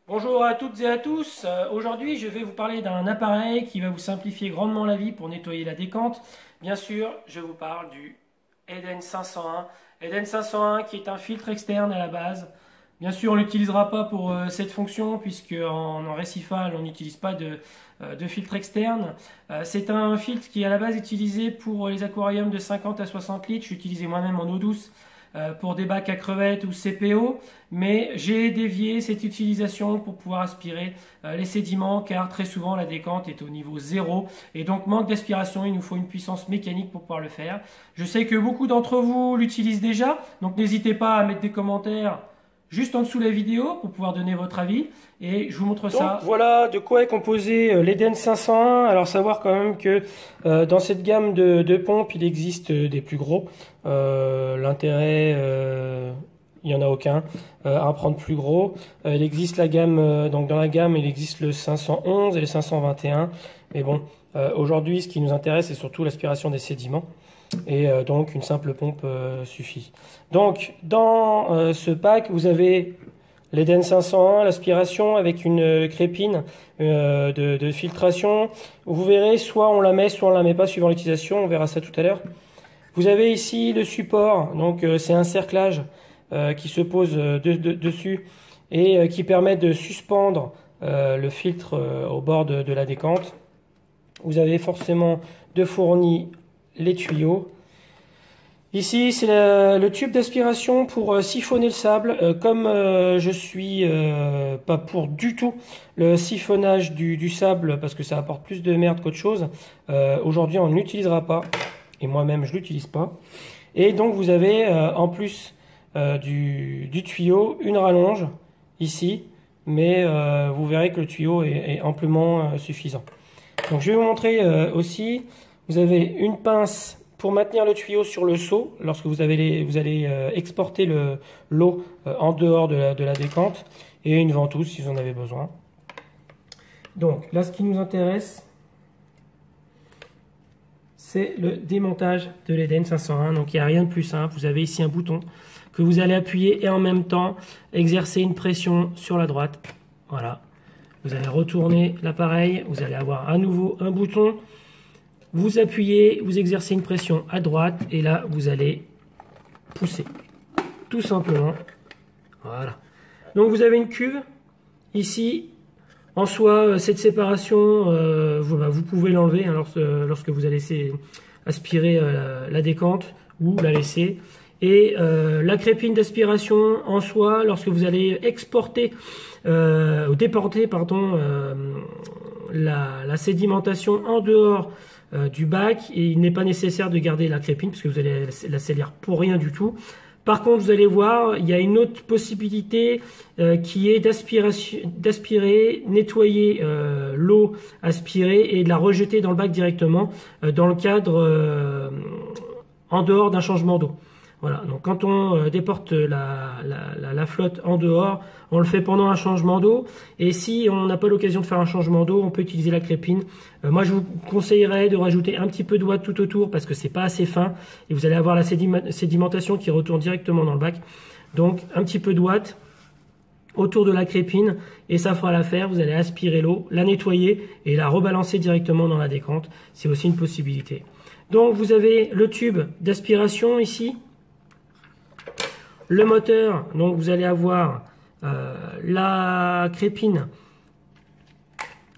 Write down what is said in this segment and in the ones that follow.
Bonjour à toutes et à tous. Aujourd'hui, je vais vous parler d'un appareil qui va vous simplifier grandement la vie pour nettoyer la décante. Bien sûr, je vous parle du Eden 501. Eden 501 qui est un filtre externe à la base. Bien sûr, on ne l'utilisera pas pour cette fonction puisque en récifal, on n'utilise pas de filtre externe. C'est un filtre qui est à la base utilisé pour les aquariums de 50 à 60 litres. Je l'utilisais moi-même en eau douce pour des bacs à crevettes ou CPO, mais j'ai dévié cette utilisation pour pouvoir aspirer les sédiments car très souvent la décante est au niveau 0 et donc manque d'aspiration, il nous faut une puissance mécanique pour pouvoir le faire. Je sais que beaucoup d'entre vous l'utilisent déjà, donc n'hésitez pas à mettre des commentaires juste en dessous de la vidéo pour pouvoir donner votre avis et je vous montre ça. Donc voilà de quoi est composé l'Eden 501. Alors savoir quand même que dans cette gamme de pompes il existe des plus gros. L'intérêt, il n'y en a aucun à prendre plus gros. Il existe la gamme, donc dans la gamme il existe le 511 et le 521. Mais bon, aujourd'hui ce qui nous intéresse c'est surtout l'aspiration des sédiments. Et donc une simple pompe suffit. Donc dans ce pack vous avez l'Eden 501, l'aspiration avec une crépine de filtration. Vous verrez soit on la met soit on la met pas suivant l'utilisation, on verra ça tout à l'heure. Vous avez ici le support, donc c'est un cerclage qui se pose dessus et qui permet de suspendre le filtre au bord de la décante. Vous avez forcément de fourni les tuyaux. Ici, c'est le tube d'aspiration pour siphonner le sable. Comme je suis pas pour du tout le siphonnage du sable parce que ça apporte plus de merde qu'autre chose, aujourd'hui on ne l'utilisera pas. Et moi-même, je ne l'utilise pas. Et donc, vous avez en plus du tuyau une rallonge ici, mais vous verrez que le tuyau est amplement suffisant. Donc, je vais vous montrer aussi. Vous avez une pince pour maintenir le tuyau sur le seau lorsque vous allez exporter l'eau en dehors de la décante et une ventouse si vous en avez besoin. Donc là, ce qui nous intéresse, c'est le démontage de l'Eden 501. Donc il n'y a rien de plus simple. Vous avez ici un bouton que vous allez appuyer et en même temps exercer une pression sur la droite. Voilà. Vous allez retourner l'appareil. Vous allez avoir à nouveau un bouton. Vous appuyez, vous exercez une pression à droite et là vous allez pousser. Tout simplement. Voilà. Donc vous avez une cuve. Ici, en soi, cette séparation, vous pouvez l'enlever hein, lorsque vous allez aspirer la décante ou la laisser. Et la crépine d'aspiration en soi, lorsque vous allez exporter ou déporter pardon, la sédimentation en dehors du bac, et il n'est pas nécessaire de garder la crépine puisque vous allez la salir pour rien du tout. Par contre, vous allez voir, il y a une autre possibilité qui est d'aspirer, nettoyer l'eau aspirée et de la rejeter dans le bac directement dans le cadre en dehors d'un changement d'eau. Voilà, donc quand on déporte la flotte en dehors, on le fait pendant un changement d'eau. Et si on n'a pas l'occasion de faire un changement d'eau, on peut utiliser la crépine. Moi, je vous conseillerais de rajouter un petit peu de ouate tout autour parce que c'est pas assez fin. Et vous allez avoir la sédimentation qui retourne directement dans le bac. Donc, un petit peu de ouate autour de la crépine et ça fera l'affaire. Vous allez aspirer l'eau, la nettoyer et la rebalancer directement dans la décante. C'est aussi une possibilité. Donc, vous avez le tube d'aspiration ici. Le moteur, donc vous allez avoir la crépine.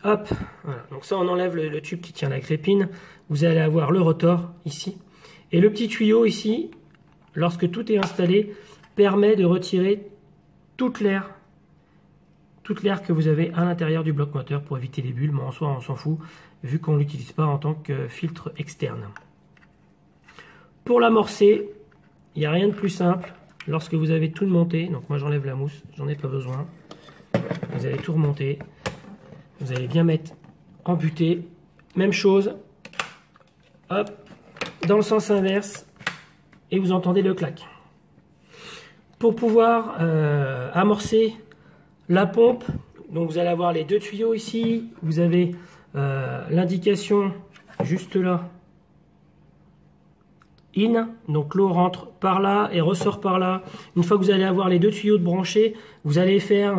Hop, voilà. Donc ça on enlève le tube qui tient la crépine. Vous allez avoir le rotor ici. Et le petit tuyau ici, lorsque tout est installé, permet de retirer toute l'air que vous avez à l'intérieur du bloc moteur pour éviter les bulles. Mais en soi on s'en fout vu qu'on ne l'utilise pas en tant que filtre externe. Pour l'amorcer, il n'y a rien de plus simple. Lorsque vous avez tout monté, donc moi j'enlève la mousse, j'en ai pas besoin. Vous allez tout remonter. Vous allez bien mettre en butée. Même chose. Hop. Dans le sens inverse. Et vous entendez le clac. Pour pouvoir amorcer la pompe, donc vous allez avoir les deux tuyaux ici. Vous avez l'indication juste là in, donc l'eau rentre par là et ressort par là. Une fois que vous allez avoir les deux tuyaux de branchés, vous allez faire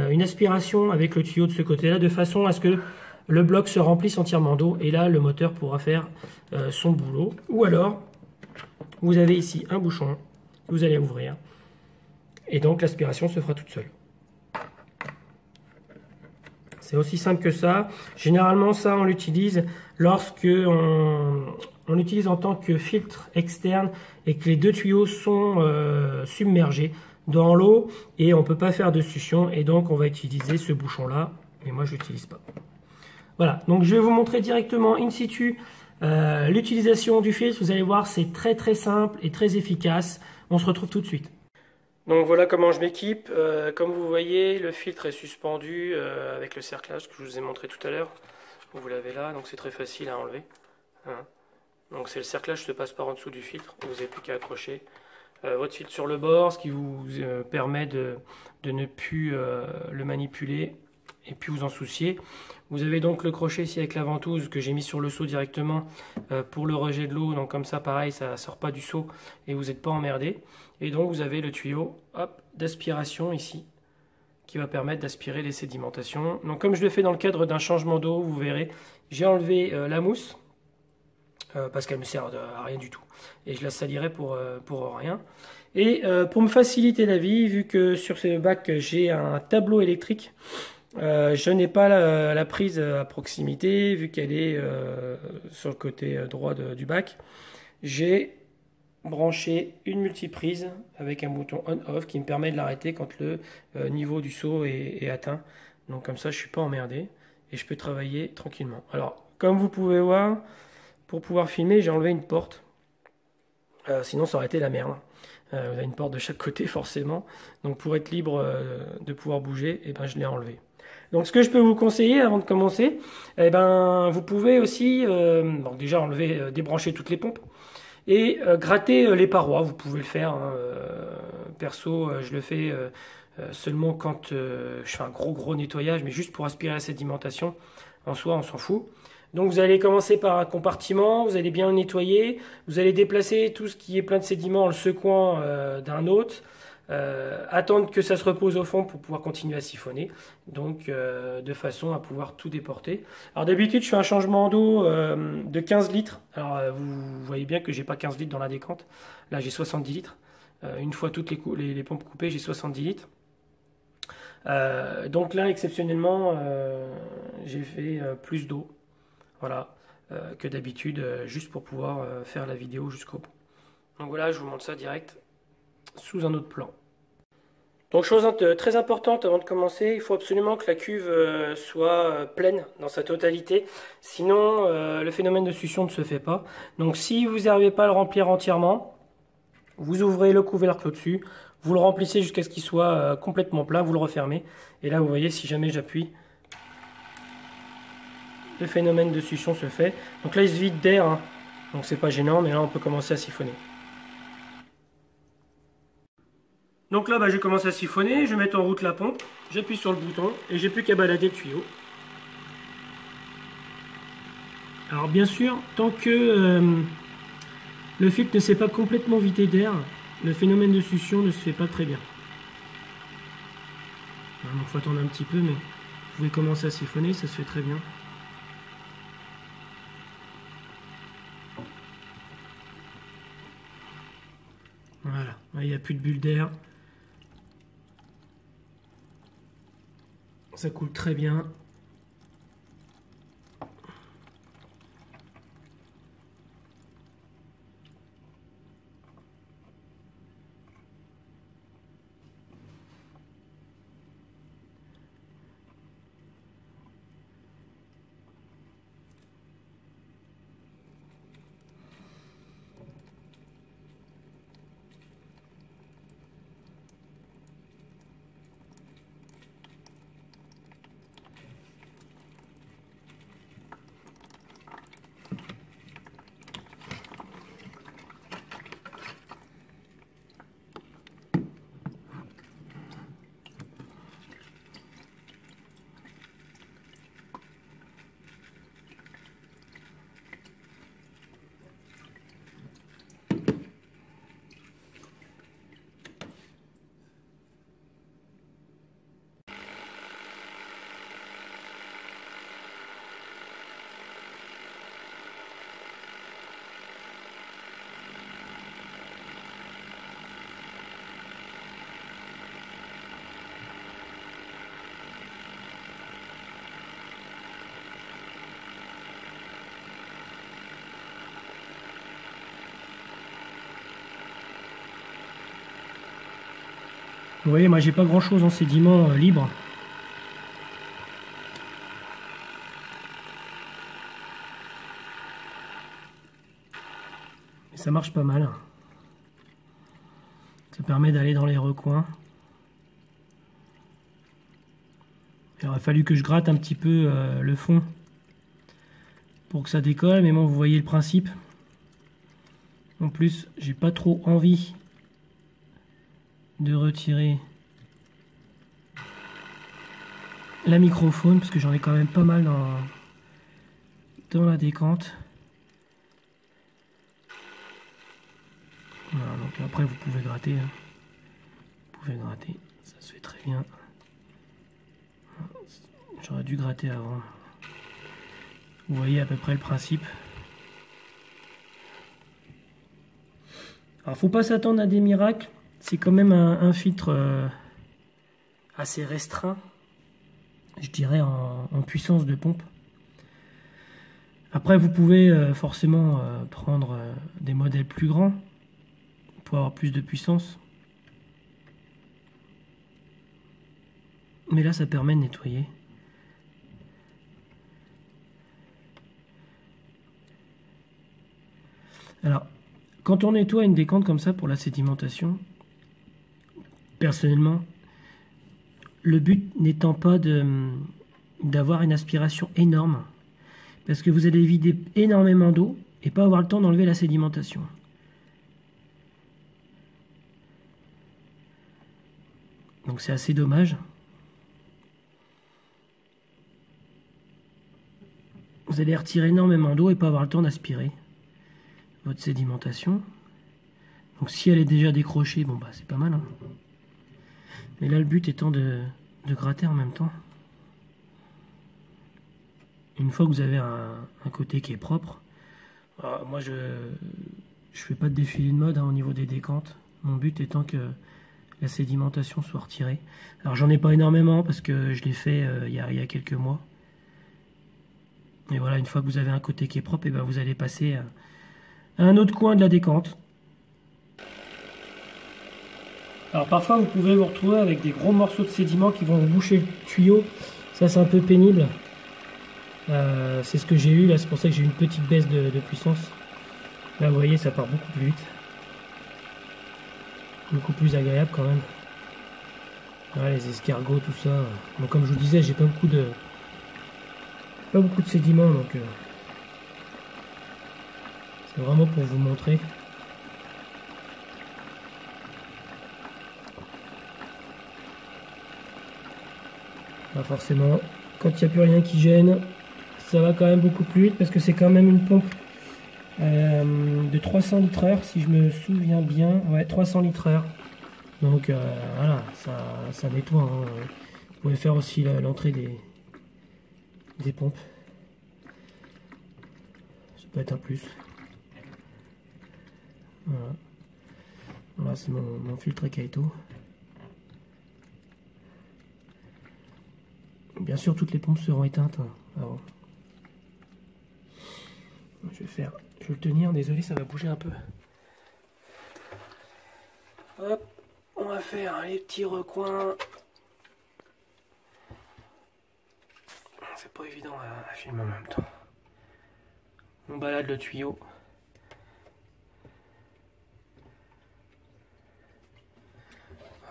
une aspiration avec le tuyau de ce côté-là, de façon à ce que le bloc se remplisse entièrement d'eau, et là le moteur pourra faire son boulot. Ou alors, vous avez ici un bouchon que vous allez ouvrir, et donc l'aspiration se fera toute seule. C'est aussi simple que ça. Généralement, ça, on l'utilise lorsque on l'utilise en tant que filtre externe et que les deux tuyaux sont submergés dans l'eau et on ne peut pas faire de succion. Et donc, on va utiliser ce bouchon-là. Mais moi, je ne l'utilise pas. Voilà. Donc, je vais vous montrer directement in situ l'utilisation du filtre. Vous allez voir, c'est très très simple et très efficace. On se retrouve tout de suite. Donc voilà comment je m'équipe. Comme vous voyez, le filtre est suspendu avec le cerclage que je vous ai montré tout à l'heure. Vous l'avez là, donc c'est très facile à enlever. Hein. Donc c'est le cerclage qui se passe par en dessous du filtre. Vous n'avez plus qu'à accrocher votre filtre sur le bord, ce qui vous permet de ne plus le manipuler et puis vous en soucier. Vous avez donc le crochet ici avec la ventouse que j'ai mis sur le seau directement pour le rejet de l'eau. Donc comme ça, pareil, ça ne sort pas du seau et vous n'êtes pas emmerdé. Et donc vous avez le tuyau d'aspiration ici qui va permettre d'aspirer les sédimentations. Donc comme je le fais dans le cadre d'un changement d'eau, vous verrez, j'ai enlevé la mousse parce qu'elle ne me sert à rien du tout. Et je la salirai pour rien. Et pour me faciliter la vie, vu que sur ce bac j'ai un tableau électrique, je n'ai pas la prise à proximité, vu qu'elle est sur le côté droit du bac. J'ai branché une multiprise avec un bouton on-off qui me permet de l'arrêter quand le niveau du seau est atteint. Donc comme ça, je ne suis pas emmerdé et je peux travailler tranquillement. Alors, comme vous pouvez voir, pour pouvoir filmer, j'ai enlevé une porte. Sinon, ça aurait été la merde. Vous avez une porte de chaque côté, forcément. Donc pour être libre de pouvoir bouger, eh ben, je l'ai enlevé. Donc ce que je peux vous conseiller avant de commencer, eh ben, vous pouvez aussi bon, déjà enlever, débrancher toutes les pompes et gratter les parois. Vous pouvez le faire. Hein, perso, je le fais seulement quand je fais un gros nettoyage, mais juste pour aspirer la sédimentation. En soi, on s'en fout. Donc vous allez commencer par un compartiment, vous allez bien le nettoyer, vous allez déplacer tout ce qui est plein de sédiments en le secouant d'un autre. Attendre que ça se repose au fond pour pouvoir continuer à siphonner, donc de façon à pouvoir tout déporter. Alors d'habitude je fais un changement d'eau de 15 litres, alors vous voyez bien que j'ai pas 15 litres dans la décante, là j'ai 70 litres, une fois toutes les pompes coupées j'ai 70 litres. Donc là exceptionnellement j'ai fait plus d'eau, voilà, que d'habitude, juste pour pouvoir faire la vidéo jusqu'au bout. Donc voilà, je vous montre ça direct sous un autre plan. Donc chose très importante avant de commencer, il faut absolument que la cuve soit pleine dans sa totalité, sinon le phénomène de succion ne se fait pas. Donc si vous n'arrivez pas à le remplir entièrement, vous ouvrez le couvercle au-dessus, vous le remplissez jusqu'à ce qu'il soit complètement plein, vous le refermez, et là vous voyez si jamais j'appuie, le phénomène de succion se fait. Donc là il se vide d'air, hein. Donc c'est pas gênant, mais là on peut commencer à siphonner. Donc là, je commence à siphonner, je mets en route la pompe, j'appuie sur le bouton et j'ai plus qu'à balader le tuyau. Alors bien sûr, tant que le filtre ne s'est pas complètement vidé d'air, le phénomène de succion ne se fait pas très bien. Donc il faut attendre un petit peu, mais vous pouvez commencer à siphonner, ça se fait très bien. Voilà, il n'y a plus de bulles d'air. Ça coule très bien. Vous voyez, moi j'ai pas grand chose en sédiment libre. Mais ça marche pas mal. Ça permet d'aller dans les recoins. Il aurait fallu que je gratte un petit peu le fond pour que ça décolle, mais bon, vous voyez le principe. En plus, j'ai pas trop envie de retirer la microfaune parce que j'en ai quand même pas mal dans la décante. Voilà, donc après vous pouvez gratter. Hein. Vous pouvez gratter, ça se fait très bien. J'aurais dû gratter avant. Vous voyez à peu près le principe. Alors faut pas s'attendre à des miracles. C'est quand même un filtre assez restreint. Je dirais en puissance de pompe. Après vous pouvez forcément prendre des modèles plus grands pour avoir plus de puissance. Mais là ça permet de nettoyer. Alors, quand on nettoie une décante comme ça pour la sédimentation, personnellement, le but n'étant pas d'avoir une aspiration énorme, parce que vous allez vider énormément d'eau et pas avoir le temps d'enlever la sédimentation. Donc c'est assez dommage. Vous allez retirer énormément d'eau et pas avoir le temps d'aspirer votre sédimentation. Donc si elle est déjà décrochée, bon bah c'est pas mal. Hein. Mais là le but étant de gratter en même temps. Une fois que vous avez un côté qui est propre, moi je fais pas de défilé de mode hein, au niveau des décantes. Mon but étant que la sédimentation soit retirée. Alors j'en ai pas énormément parce que je l'ai fait il y a quelques mois. Et voilà, une fois que vous avez un côté qui est propre, et ben vous allez passer à un autre coin de la décante. Alors parfois vous pouvez vous retrouver avec des gros morceaux de sédiment qui vont vous boucher le tuyau. Ça c'est un peu pénible. C'est ce que j'ai eu là, c'est pour ça que j'ai eu une petite baisse de puissance. Là vous voyez ça part beaucoup plus vite. Beaucoup plus agréable quand même. Voilà, les escargots, tout ça. Donc comme je vous disais, j'ai pas beaucoup de sédiments, donc c'est vraiment pour vous montrer. Bah forcément, quand il n'y a plus rien qui gêne, ça va quand même beaucoup plus vite parce que c'est quand même une pompe de 300 litres/heure si je me souviens bien. Ouais, 300 litres/heure. Donc voilà, ça nettoie. Hein. Vous pouvez faire aussi l'entrée des pompes. Ça peut être un plus. Voilà. Voilà, c'est mon filtre Kaito. Bien sûr, toutes les pompes seront éteintes avant. Je vais le tenir, désolé, ça va bouger un peu. Hop, on va faire les petits recoins. C'est pas évident à filmer en même temps. On balade le tuyau.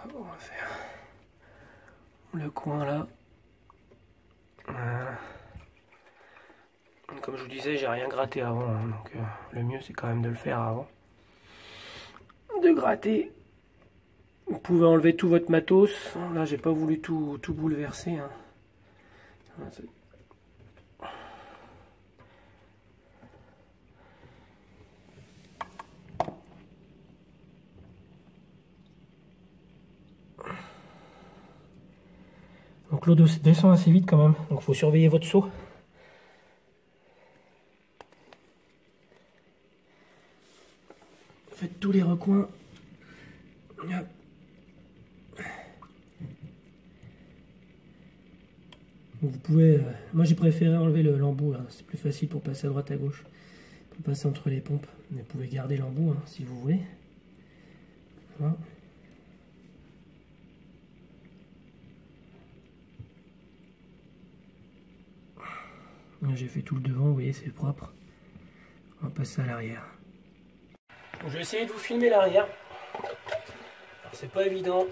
Hop, on va faire le coin là. Voilà. Comme je vous disais, j'ai rien gratté avant, hein, donc le mieux c'est quand même de le faire avant. De gratter. Vous pouvez enlever tout votre matos. Là, j'ai pas voulu tout bouleverser. Hein. Donc l'eau descend assez vite quand même. Donc il faut surveiller votre seau. Faites tous les recoins. Vous pouvez, moi j'ai préféré enlever l'embout, c'est plus facile pour passer à droite à gauche, pour passer entre les pompes. Mais vous pouvez garder l'embout hein, si vous voulez. Voilà. J'ai fait tout le devant, vous voyez, c'est propre. On va passer à l'arrière. Je vais essayer de vous filmer l'arrière. C'est pas évident.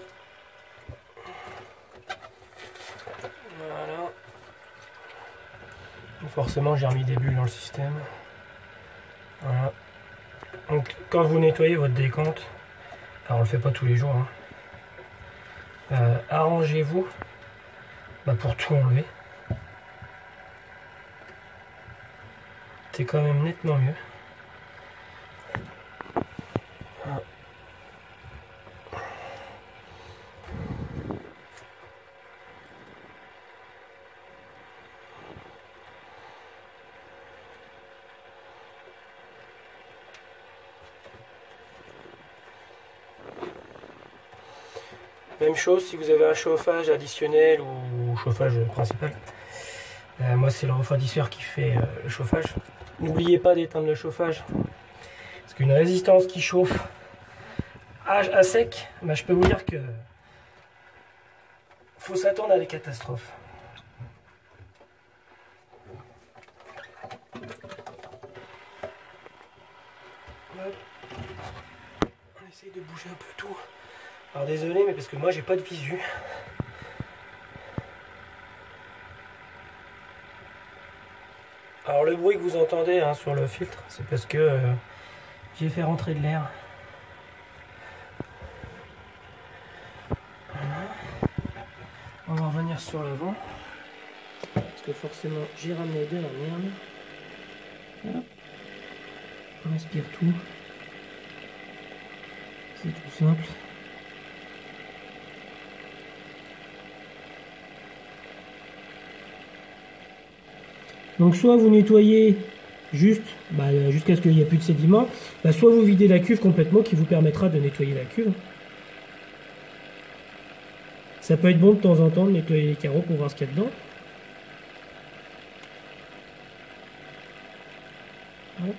Voilà. Forcément, j'ai remis des bulles dans le système. Voilà. Donc, quand vous nettoyez votre décompte, alors on le fait pas tous les jours, hein, arrangez-vous pour tout enlever. C'est quand même nettement mieux. Voilà. Même chose si vous avez un chauffage additionnel ou chauffage principal. Moi c'est le refroidisseur qui fait le chauffage. N'oubliez pas d'éteindre le chauffage. Parce qu'une résistance qui chauffe à sec, je peux vous dire que faut s'attendre à des catastrophes. On essaye de bouger un peu tout. Alors désolé, mais parce que moi j'ai pas de visu. Alors le bruit que vous entendez sur le filtre, c'est parce que j'ai fait rentrer de l'air. Voilà. On va revenir sur l'avant. Parce que forcément j'ai ramené de la merde. Voilà. On aspire tout. C'est tout simple. Donc soit vous nettoyez juste jusqu'à ce qu'il n'y ait plus de sédiments, soit vous videz la cuve complètement qui vous permettra de nettoyer la cuve. Ça peut être bon de temps en temps de nettoyer les carreaux pour voir ce qu'il y a dedans. Voilà.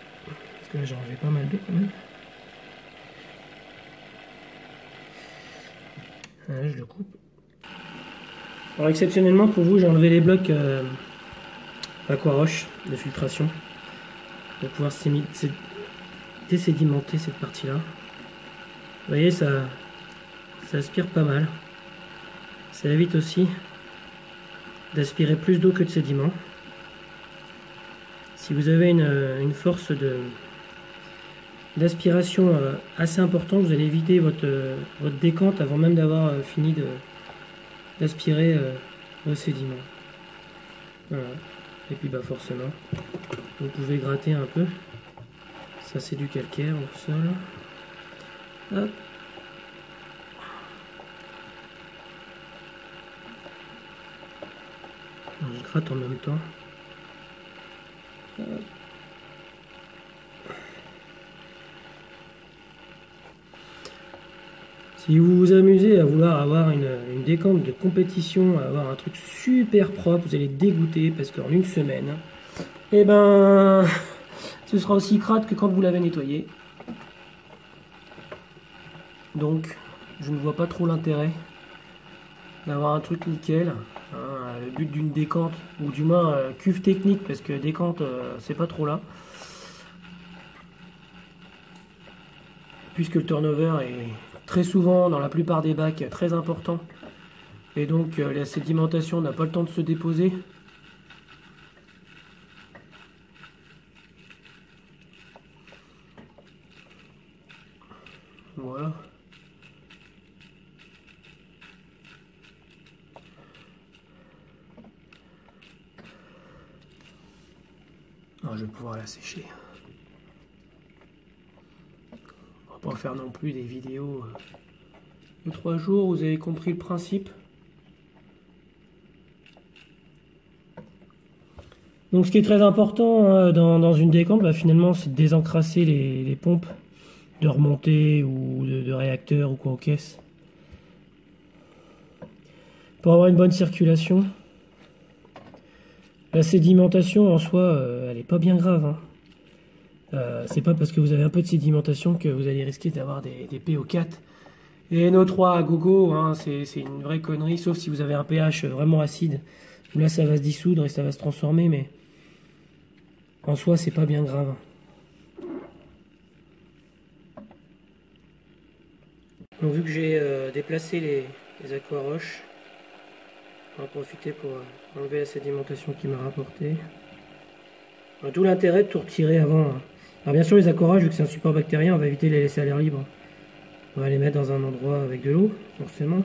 Parce que là j'ai enlevé pas mal d'eau quand même. Là, je le coupe. Alors exceptionnellement pour vous, j'ai enlevé les blocs Aquaroche de filtration pour pouvoir désédimenter cette partie-là. Vous voyez, ça aspire pas mal. Ça évite aussi d'aspirer plus d'eau que de sédiments. Si vous avez une force d'aspiration assez importante, vous allez vider votre décante avant même d'avoir fini d'aspirer vos sédiments. Voilà. Et puis forcément, vous pouvez gratter un peu. Ça c'est du calcaire au sol. Hop. Je gratte en même temps. Hop. Si vous vous amusez à vouloir avoir une décante de compétition, à avoir un truc super propre, vous allez être dégoûté parce qu'en une semaine, ce sera aussi crade que quand vous l'avez nettoyé. Donc, je ne vois pas trop l'intérêt d'avoir un truc nickel. Le but d'une décante, ou du moins cuve technique, parce que décante, c'est pas trop là. Puisque le turnover est très souvent, dans la plupart des bacs, très important. Et donc la sédimentation n'a pas le temps de se déposer. Voilà. Alors, je vais pouvoir la sécher. On va pas faire non plus des vidéos de 3 jours, vous avez compris le principe. Donc ce qui est très important dans une décante, finalement, c'est de désencrasser les pompes de remontée ou de réacteurs ou quoi aux caisses. Pour avoir une bonne circulation. La sédimentation en soi, elle est pas bien grave. C'est pas parce que vous avez un peu de sédimentation que vous allez risquer d'avoir des PO4 et NO3 à gogo. C'est une vraie connerie, sauf si vous avez un pH vraiment acide. Là, ça va se dissoudre et ça va se transformer, mais En soi, c'est pas bien grave. Donc, vu que j'ai déplacé les aquaroches, on va profiter pour enlever la sédimentation qui m'a rapporté. D'où l'intérêt de tout retirer avant. Alors bien sûr, les aquaroches, vu que c'est un support bactérien, on va éviter de les laisser à l'air libre. On va les mettre dans un endroit avec de l'eau, forcément.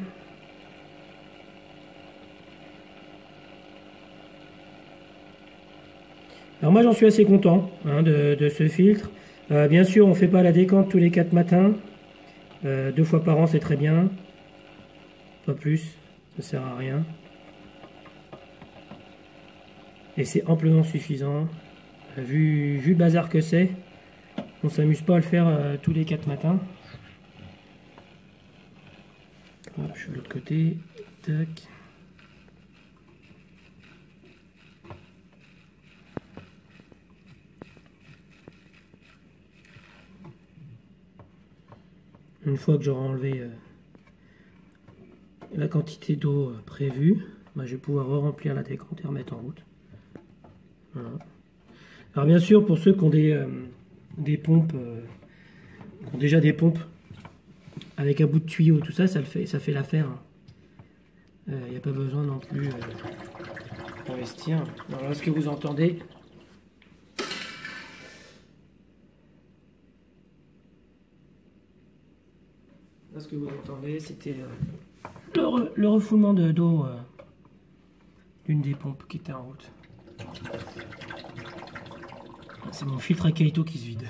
Alors moi, j'en suis assez content de ce filtre. Bien sûr, on ne fait pas la décante tous les 4 matins. 2 fois par an, c'est très bien. Pas plus, ça sert à rien. Et c'est amplement suffisant. Vu le bazar que c'est, on s'amuse pas à le faire tous les 4 matins. Hop, je suis de l'autre côté. Tac. Une fois que j'aurai enlevé la quantité d'eau prévue, bah, je vais pouvoir remplir la décante et remettre en route. Voilà. Alors bien sûr, pour ceux qui ont des pompes, qui ont déjà des pompes avec un bout de tuyau, tout ça, ça fait l'affaire. Il n'y a pas besoin non plus d'investir. Voilà ce que vous entendez. Là, ce que vous entendez, c'était le refoulement d'eau d'une des pompes qui était en route. C'est mon filtre à Kaito qui se vide.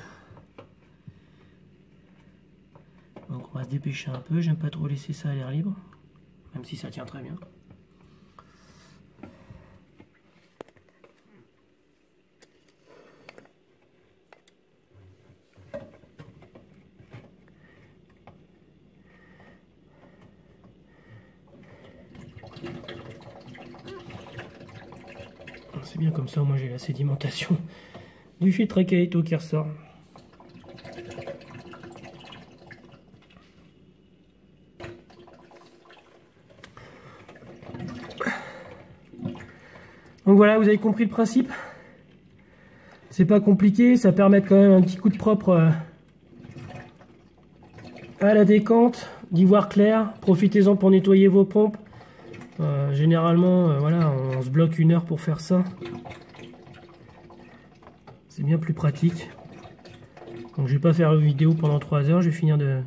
Donc on va se dépêcher un peu, j'aime pas trop laisser ça à l'air libre, même si ça tient très bien. C'est bien comme ça, moi j'ai la sédimentation du filtre à Kaito qui ressort. Donc voilà, vous avez compris le principe. C'est pas compliqué, ça permet quand même un petit coup de propre à la décante, d'y voir clair. Profitez-en pour nettoyer vos pompes. Généralement, voilà, on se bloque 1 heure pour faire ça. C'est bien plus pratique. Donc je vais pas faire une vidéo pendant 3 heures, je vais finir de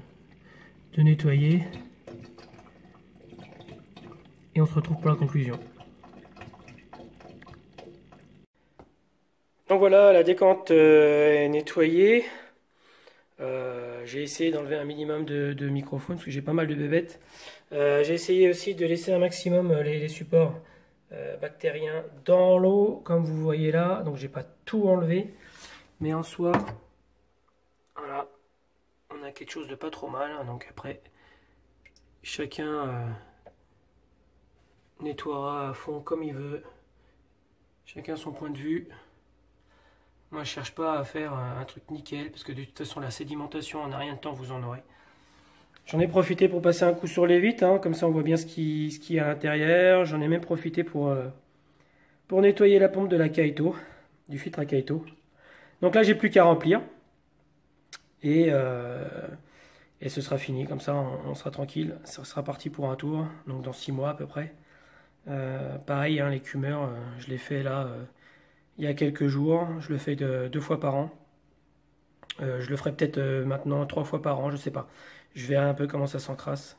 nettoyer. Et on se retrouve pour la conclusion. Donc voilà, la décante est nettoyée. J'ai essayé d'enlever un minimum de microphones parce que j'ai pas mal de bébêtes. J'ai essayé aussi de laisser un maximum les supports bactériens dans l'eau, comme vous voyez là. Donc j'ai pas tout enlevé, mais en soi, voilà, on a quelque chose de pas trop mal. Donc après, chacun nettoiera à fond comme il veut. Chacun son point de vue. Moi, je cherche pas à faire un truc nickel, parce que de toute façon, la sédimentation, en a rien de temps, vous en aurez. J'en ai profité pour passer un coup sur les vitres, comme ça on voit bien ce qui est à l'intérieur. J'en ai même profité pour nettoyer la pompe de la Kaito, du filtre à Kaito. Donc là, j'ai plus qu'à remplir. Et ce sera fini, comme ça on sera tranquille. Ça sera parti pour un tour, donc dans 6 mois à peu près. Pareil, l'écumeur, je l'ai fait là il y a quelques jours. Je le fais 2 fois par an. Je le ferai peut-être maintenant 3 fois par an, je sais pas. Je verrai un peu comment ça s'encrasse.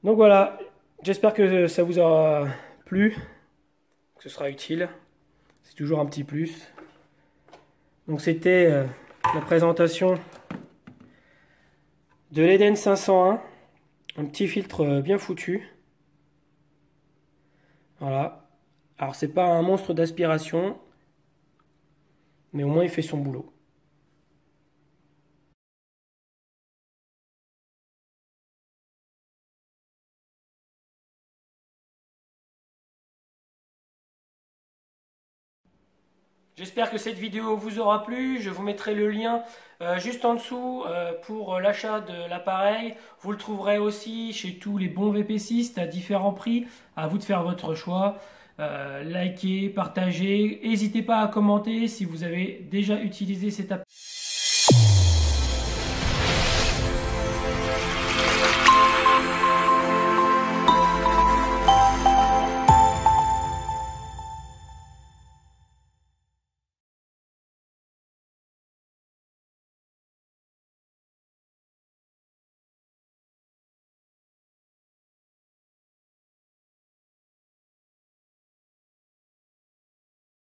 Donc voilà, j'espère que ça vous aura plu, que ce sera utile. C'est toujours un petit plus. Donc c'était la présentation de l'Eden 501. Un petit filtre bien foutu. Voilà. Alors c'est pas un monstre d'aspiration, mais au moins il fait son boulot. J'espère que cette vidéo vous aura plu. Je vous mettrai le lien juste en dessous pour l'achat de l'appareil. Vous le trouverez aussi chez tous les bons VPCistes à différents prix. À vous de faire votre choix. likez, partagez. N'hésitez pas à commenter si vous avez déjà utilisé cette application.